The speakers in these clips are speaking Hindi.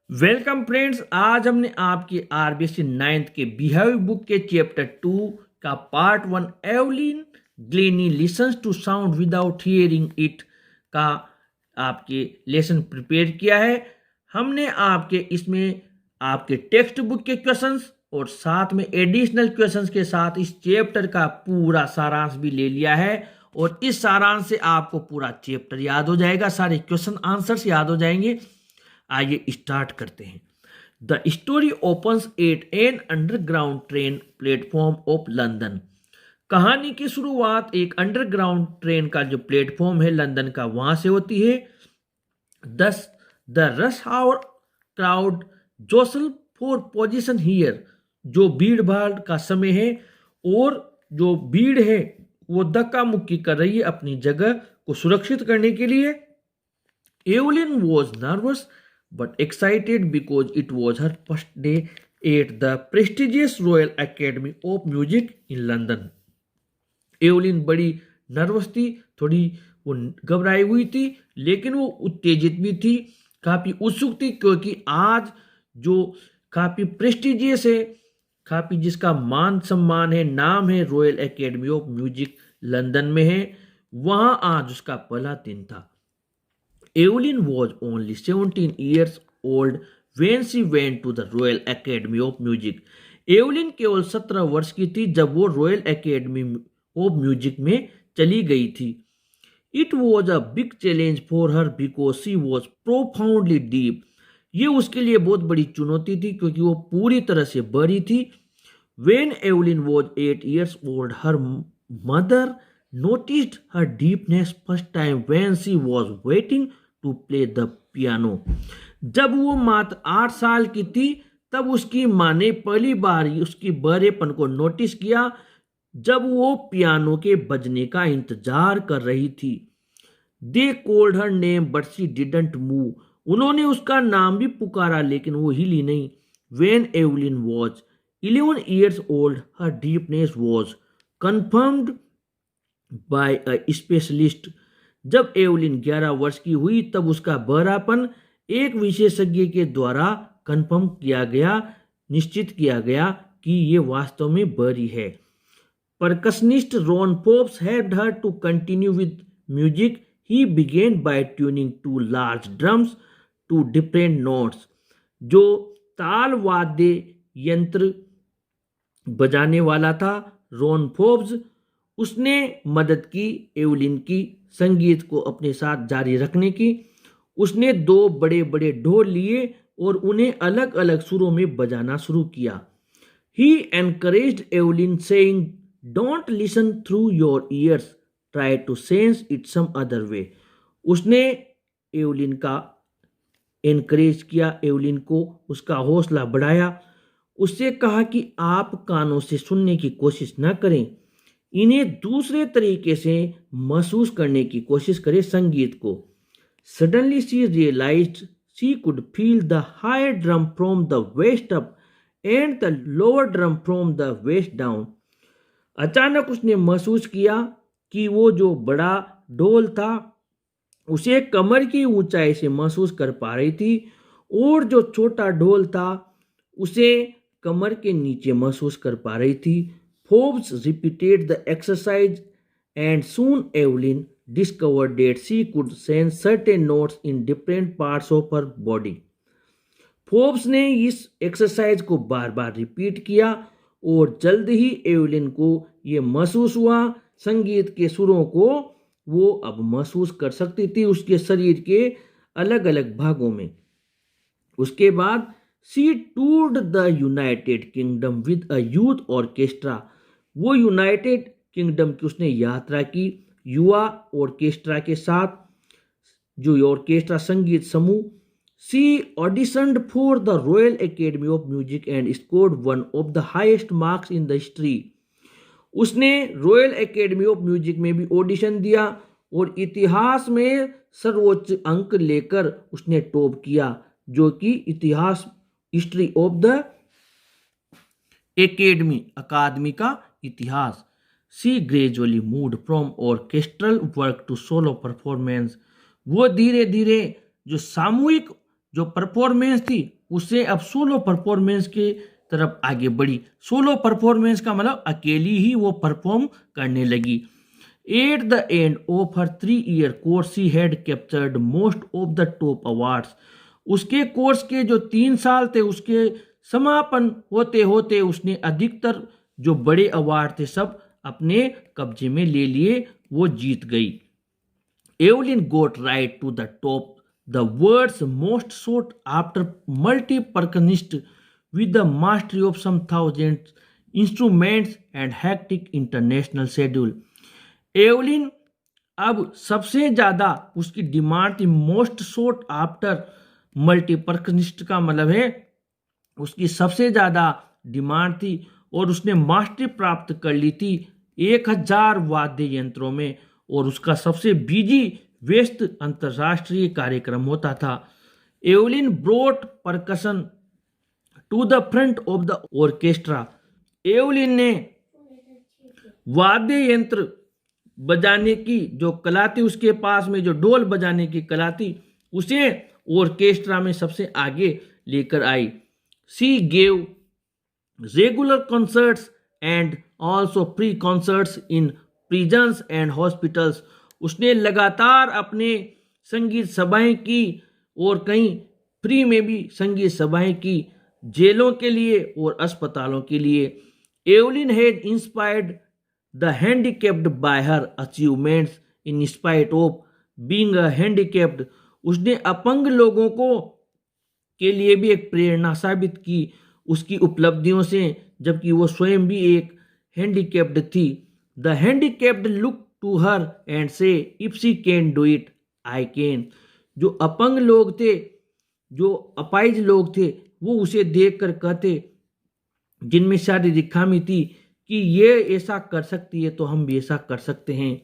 Welcome friends. आज हमने आपके आरबीएससी नाइन्थ के बिहेवियर बुक के चैप्टर 2 का part 1 Evelyn Glennie listens to sound without hearing it का आपके लेसन प्रिपेयर किया है। हमने आपके इसमें आपके टेक्स्ट बुक के क्वेश्चंस और साथ में एडिशनल क्वेश्चंस के साथ इस चैप्टर का पूरा सारांश भी ले लिया है और इस सारांश से आपको पूरा चैप्टर याद हो जाएगा, सारे क्वेश्चन आंसर्स याद हो जाएंगे। आइए स्टार्ट करते हैं। The story opens eight an underground train platform of London. कहानी की शुरुआत एक अंडरग्राउंड ट्रेन का जो प्लेटफॉर्म है लंदन का वहां से होती है। The rush hour crowd jostle for position here. जो भीड़ भाड़ का समय है और जो भीड़ है वो धक्का मुक्की कर रही है अपनी जगह को सुरक्षित करने के लिए। Evelyn was nervous but excited because it was her first day at the prestigious Royal Academy of Music in London. Evelyn बड़ी नर्वस थी, थोड़ी वो घबराई हुई थी, लेकिन वो उत्तेजित भी थी, काफी उत्सुक थी, क्योंकि आज जो काफी प्रेस्टिजियस है, काफी जिसका मान सम्मान है, नाम है royal Academy of music London में है, वहां आज उसका पहला दिन था। Evelyn was only 17 years old when she went to the Royal Academy of Music. Evelyn केवल 17 वर्ष की थी जब वो रॉयल एकेडमी ऑफ म्यूजिक में चली गई थी। It was a big challenge for her because she was profoundly deep. ये उसके लिए बहुत बड़ी चुनौती थी क्योंकि वो पूरी तरह से बड़ी थी। When Evelyn was 8 years old, her mother noticed her deepness first time when she was waiting to play the piano. जब वो मात्र 8 साल की थी तब उसकी माँ ने पहली बार उसकी बड़ेपन को नोटिस किया जब वो पियानो के बजने का इंतजार कर रही थी। They called her name but she didn't move. उन्होंने उसका नाम भी पुकारा लेकिन वो हिली नहीं। When Evelyn was 11 years old, her deepness was confirmed by a specialist. जब एवलिन 11 वर्ष की हुई तब उसका बहरापन एक विशेषज्ञ के द्वारा कंफर्म किया गया, निश्चित किया गया कि ये वास्तव में बहरी है। Percussionist Ron Forbes helped her to continue with music. He began by tuning two large drums to different notes. जो ताल वाद्य यंत्र बजाने वाला था रॉन फोर्ब्स, उसने मदद की एवलिन की संगीत को अपने साथ जारी रखने की। उसने 2 बड़े बड़े ढोल लिए और उन्हें अलग अलग सुरों में बजाना शुरू किया। He encouraged Evelyn saying don't listen through your ears, try to sense it some other way. उसने एवलिन का एनकरेज किया, एवलिन को उसका हौसला बढ़ाया, उससे कहा कि आप कानों से सुनने की कोशिश न करें, इन्हें दूसरे तरीके से महसूस करने की कोशिश करें संगीत को। Suddenly she realised she could feel the higher drum from the waist up and the lower drum from the waist down. अचानक उसने महसूस किया कि वो जो बड़ा ढोल था उसे कमर की ऊंचाई से महसूस कर पा रही थी और जो छोटा ढोल था उसे कमर के नीचे महसूस कर पा रही थी। Forbes repeated the exercise and soon Evelyn discovered that she could sense certain notes in different parts of her body. Forbes ने इस एक्सरसाइज को बार बार रिपीट किया और जल्द ही एवलिन को यह महसूस हुआ, संगीत के सुरों को वो अब महसूस कर सकती थी उसके शरीर के अलग अलग भागों में। उसके बाद she toured the United Kingdom with a youth orchestra. वो यूनाइटेड किंगडम की उसने यात्रा की युवा ऑर्केस्ट्रा के साथ, जो ऑर्केस्ट्रा संगीत समूह। She auditioned for the Royal Academy of music and scored one of the highest marks in the history. उसने रॉयल एकेडमी ऑफ म्यूजिक में भी ऑडिशन दिया और इतिहास में सर्वोच्च अंक लेकर उसने टॉप किया, जो कि इतिहास हिस्ट्री ऑफ द एकेडमी अकादमी का इतिहास। She gradually moved from orchestral work to solo performance. वो धीरे धीरे जो सामूहिक जो परफॉर्मेंस थी उससे अब सोलो परफॉर्मेंस के तरफ आगे बढ़ी। सोलो परफॉर्मेंस का मतलब अकेली ही वो परफॉर्म करने लगी। At the end of her 3 year course she had captured most of the top awards. उसके कोर्स के जो 3 साल थे उसके समापन होते होते उसने अधिकतर जो बड़े अवार्ड थे सब अपने कब्जे में ले लिए, वो जीत गई। Evelyn got right to the top, the world's most sought after multi-percussionist with the mastery of some thousand instruments and hectic international schedule। Evelyn अब सबसे ज्यादा उसकी डिमांड थी, मोस्ट sought आफ्टर मल्टीपर्कनिस्ट का मतलब है उसकी सबसे ज्यादा डिमांड थी और उसने मास्टरी प्राप्त कर ली थी 1000 वाद्य यंत्रों में, और उसका सबसे बिजी व्यस्त अंतरराष्ट्रीय कार्यक्रम होता था। Evelyn brought percussion to the front of the orchestra. Evelyn ने वाद्य यंत्र बजाने की जो कला थी, उसके पास में जो ढोल बजाने की कला थी, उसे ऑर्केस्ट्रा में सबसे आगे लेकर आई। She gave regular concerts and also pre concerts in prisons and hospitals. उसने लगातार अपने संगीत सभाएं की और कहीं फ्री में भी संगीत सभाएं की, जेलों के लिए और अस्पतालों के लिए। Evelyn had inspired the handicapped bye her achievements in spite of being a handicapped. उसने अपंग लोगों को के लिए भी एक प्रेरणा साबित की उसकी उपलब्धियों से, जबकि वो स्वयं भी एक हैंडीकैप्ड थी। The handicapped look to her and say if she can do it I can. जो अपंग लोग थे, जो अपाहिज लोग थे, वो उसे देखकर कहते, जिनमें शारीरिक खामी थी, कि ये ऐसा कर सकती है तो हम भी ऐसा कर सकते हैं।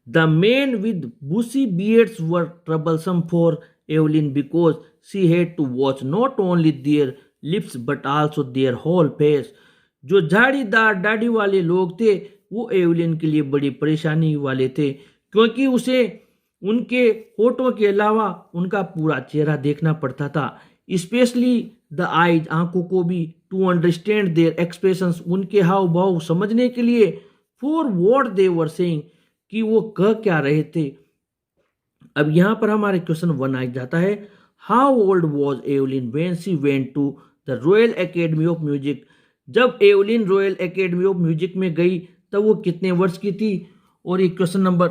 The man with bushy beards were troublesome for Evelyn because she had to watch not only their lips but also their whole face. जो झाड़ीदार दाढ़ी वाले लोग थे वो एवलिन के लिए बड़ी परेशानी वाले थे, क्योंकि उसे उनके होठों के अलावा उनका पूरा चेहरा देखना पड़ता था, स्पेशली द आईज, आंखों को भी, टू अंडरस्टैंड देयर एक्सप्रेशंस, उनके हाव भाव समझने के लिए, for what they were saying, कि वो कह क्या रहे थे। अब यहां पर हमारे क्वेश्चन 1 आ जाता है, how old was Evelyn when she went to the Royal Academy of Music. जब Evelyn Royal Academy of Music में गई तब वो कितने वर्ष की थी। और ये क्वेश्चन नंबर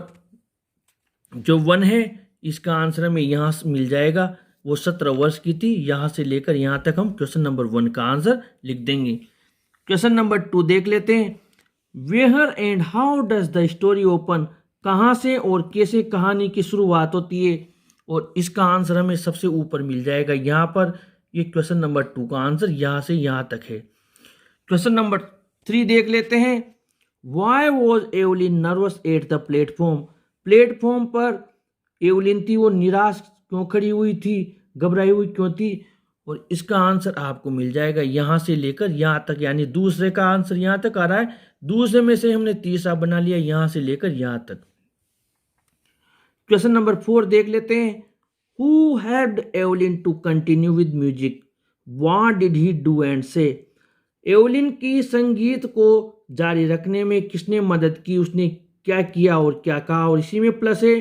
जो 1 है इसका आंसर हमें यहाँ से मिल जाएगा, वो 17 वर्ष की थी। यहाँ से लेकर यहाँ तक हम क्वेश्चन नंबर 1 का आंसर लिख देंगे। क्वेश्चन नंबर 2 देख लेते हैं, where and how does the story open. कहाँ से और कैसे कहानी की शुरुआत होती है, और इसका आंसर हमें सबसे ऊपर मिल जाएगा यहाँ पर। ये क्वेश्चन नंबर 2 का आंसर यहाँ से यहाँ तक है। क्वेश्चन नंबर 3 देख लेते हैं, why was Evelyn nervous at the platform. Platform पर एवलिन थी वो निराश क्यों खड़ी हुई थी, घबराई हुई क्यों थी। और इसका आंसर आपको मिल जाएगा यहाँ से लेकर यहाँ तक, यानी दूसरे का आंसर यहाँ तक आ रहा है, दूसरे में से हमने तीसरा बना लिया यहाँ से लेकर यहाँ तक। क्वेश्चन नंबर 4 देख लेते हैं, who helped Evelyn to continue with music, what did he do and say. Evelyn की संगीत को जारी रखने में किसने मदद की, उसने क्या किया और क्या कहा। और इसी में प्लस है,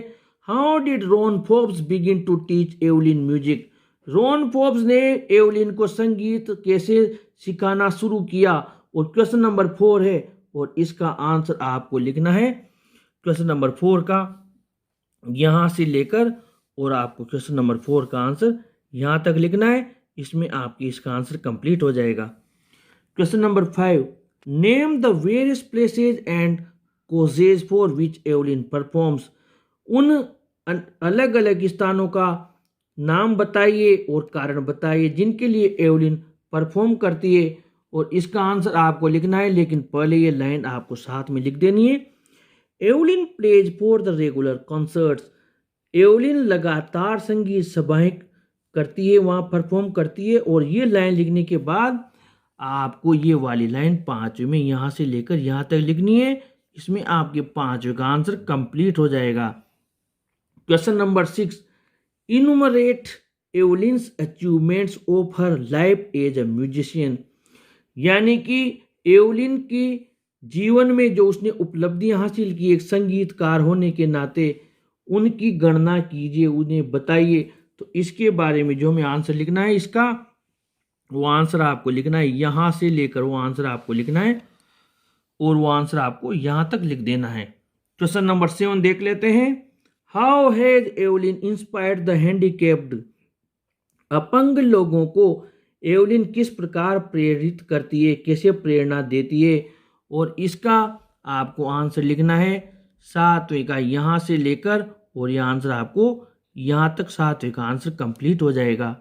how did Ron Forbes begin to teach Evelyn music. Ron Forbes ने एवलिन को संगीत कैसे सिखाना शुरू किया। और क्वेश्चन नंबर 4 है और इसका आंसर आपको लिखना है क्वेश्चन नंबर 4 का यहाँ से लेकर, और आपको क्वेश्चन नंबर 4 का आंसर यहाँ तक लिखना है। इसमें आपकी इसका आंसर कंप्लीट हो जाएगा। Question number 5, name the various places and causes for which Evelyn performs. उन अलग अलग स्थानों का नाम बताइए और कारण बताइए जिनके लिए एवलिन परफॉर्म करती है। और इसका आंसर आपको लिखना है, लेकिन पहले ये लाइन आपको साथ में लिख देनी है। Evelyn plays for the regular concerts. Evelyn लगातार संगीत सभाएं करती है, वहाँ परफॉर्म करती है। और ये लाइन लिखने के बाद आपको ये वाली लाइन 5 में यहाँ से लेकर यहाँ तक लिखनी है। इसमें आपके 5 का आंसर कंप्लीट हो जाएगा। Question number 6, enumerate Evelyn's achievements of her life as a musician, यानी कि एवलिन की जीवन में जो उसने उपलब्धियां हासिल की एक संगीतकार होने के नाते, उनकी गणना कीजिए, उन्हें बताइए। तो इसके बारे में जो हमें आंसर लिखना है इसका, वो आंसर आपको लिखना है यहां से लेकर वो आंसर आपको लिखना है और वो आंसर आपको यहां तक लिख देना है। क्वेश्चन नंबर 7 देख लेते हैं। How has Evelyn inspired the handicapped, अपंग लोगों को एवलिन किस प्रकार प्रेरित करती है, कैसे प्रेरणा देती है, और इसका आपको आंसर लिखना है 7वें का यहां से लेकर, और यह आंसर आपको यहां तक 7वें का आंसर कंप्लीट हो जाएगा।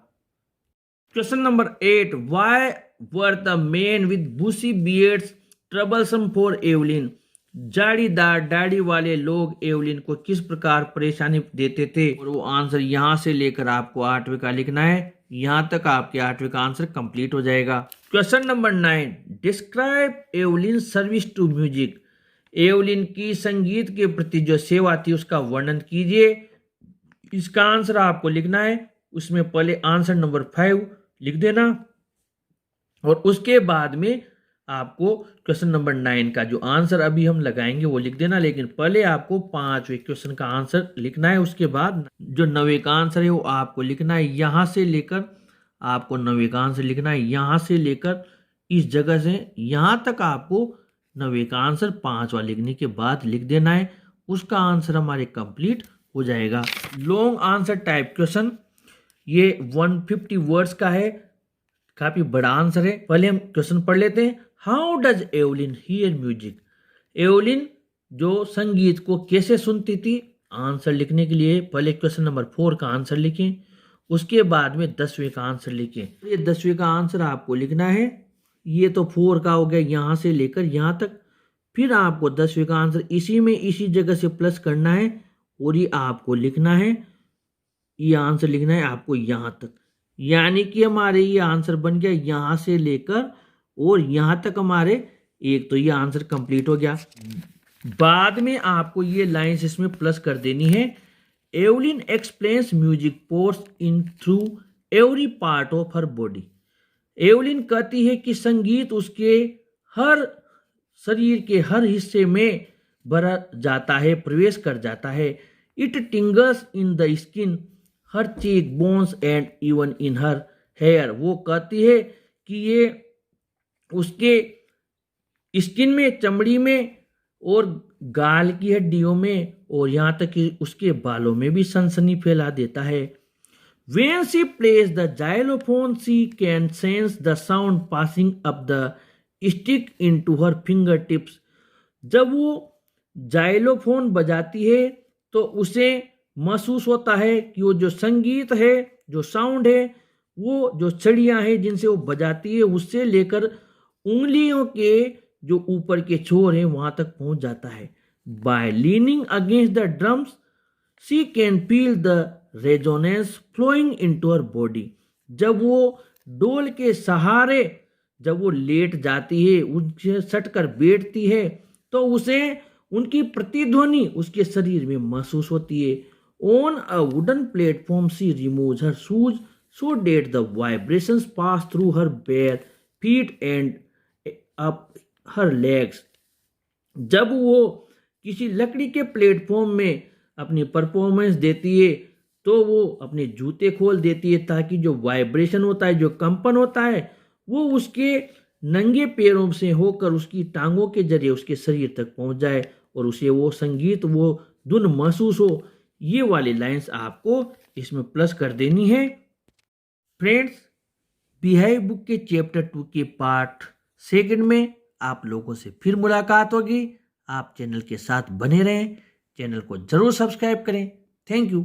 Question number 8, why were the man with bushy beards troublesome for Evelyn, जाड़ीदार दाढ़ी वाले लोग एवलिन को किस प्रकार परेशानी देते थे, और वो आंसर यहां से लेकर आपको 8वें का लिखना है, यहां तक आपके 8वें का आंसर कंप्लीट हो जाएगा। Question number 9, describe Evelyn service to music, Evelyn की संगीत के प्रति जो सेवा थी उसका वर्णन कीजिए। इसका आंसर आपको लिखना है, उसमें पहले आंसर नंबर 5 लिख देना, और उसके बाद में आपको क्वेश्चन नंबर 9 का जो आंसर अभी हम लगाएंगे वो लिख देना। लेकिन पहले आपको 5वें क्वेश्चन का आंसर लिखना है, उसके बाद जो 9वें का आंसर है वो आपको लिखना है यहां से लेकर, आपको 9वें का आंसर लिखना है यहां से लेकर इस जगह से यहां तक, आपको 9वें का आंसर 5वां लिखने के बाद लिख देना है, उसका आंसर हमारे कंप्लीट हो जाएगा। लॉन्ग आंसर टाइप क्वेश्चन, ये 150 वर्ड्स का है, काफी बड़ा आंसर है। पहले हम क्वेश्चन पढ़ लेते हैं। How does Evelyn here music, Evelyn जो संगीत को कैसे सुनती थी, आंसर लिखने के लिए पहले क्वेश्चन नंबर 4 का आंसर लिखें, उसके बाद में 10वें का आंसर लिखें। ये 10वें का आंसर आपको लिखना है, ये तो 4 का हो गया यहां से लेकर यहां तक, फिर आपको 10वें का आंसर इसी में इसी जगह से प्लस करना है, और ये आपको लिखना है, ये आंसर लिखना है आपको यहां तक, यानी कि हमारे ये आंसर बन गया यहां से लेकर और यहां तक हमारे एक, तो ये आंसर कंप्लीट हो गया। बाद में आपको ये लाइंस इसमें प्लस कर देनी है। Evelyn explains music pores in through every part of her body, Evelyn कहती है कि संगीत उसके हर शरीर के हर हिस्से में भरा जाता है, प्रवेश कर जाता है। It tingles in the skin, her cheek bones and even in her hair, वो कहती है कि ये उसके स्किन में, चमड़ी में, और गाल की हड्डियों में, और यहाँ तक कि उसके बालों में भी सनसनी फैला देता है। When she plays the xylophone, she can sense the sound passing up the stick into her fingertips. जब वो जाइलोफोन बजाती है तो उसे महसूस होता है कि वो जो संगीत है, जो साउंड है, वो जो छड़ियां हैं जिनसे वो बजाती है उससे लेकर उंगलियों के जो ऊपर के छोर हैं वहां तक पहुंच जाता है। By leaning against the drums she can feel the resonance flowing into her body, जब वो डोल के सहारे जब वो लेट जाती है, उनसे सटकर बैठती है, तो उसे उनकी प्रतिध्वनि उसके शरीर में महसूस होती है। On a wooden platform she removes her shoes so that the vibrations pass through her bare feet and up her legs, जब वो किसी लकड़ी के प्लेटफॉर्म में अपनी परफॉर्मेंस देती है तो वो अपने जूते खोल देती है ताकि जो वाइब्रेशन होता है, जो कंपन होता है, वो उसके नंगे पैरों से होकर उसकी टांगों के जरिए उसके शरीर तक पहुंच जाए और उसे वो संगीत, वो धुन महसूस हो। ये वाली लाइंस आपको इसमें प्लस कर देनी है। फ्रेंड्स, बिहाइव बुक के चैप्टर 2 के पार्ट 2 में आप लोगों से फिर मुलाकात होगी। आप चैनल के साथ बने रहें, चैनल को जरूर सब्सक्राइब करें। Thank you.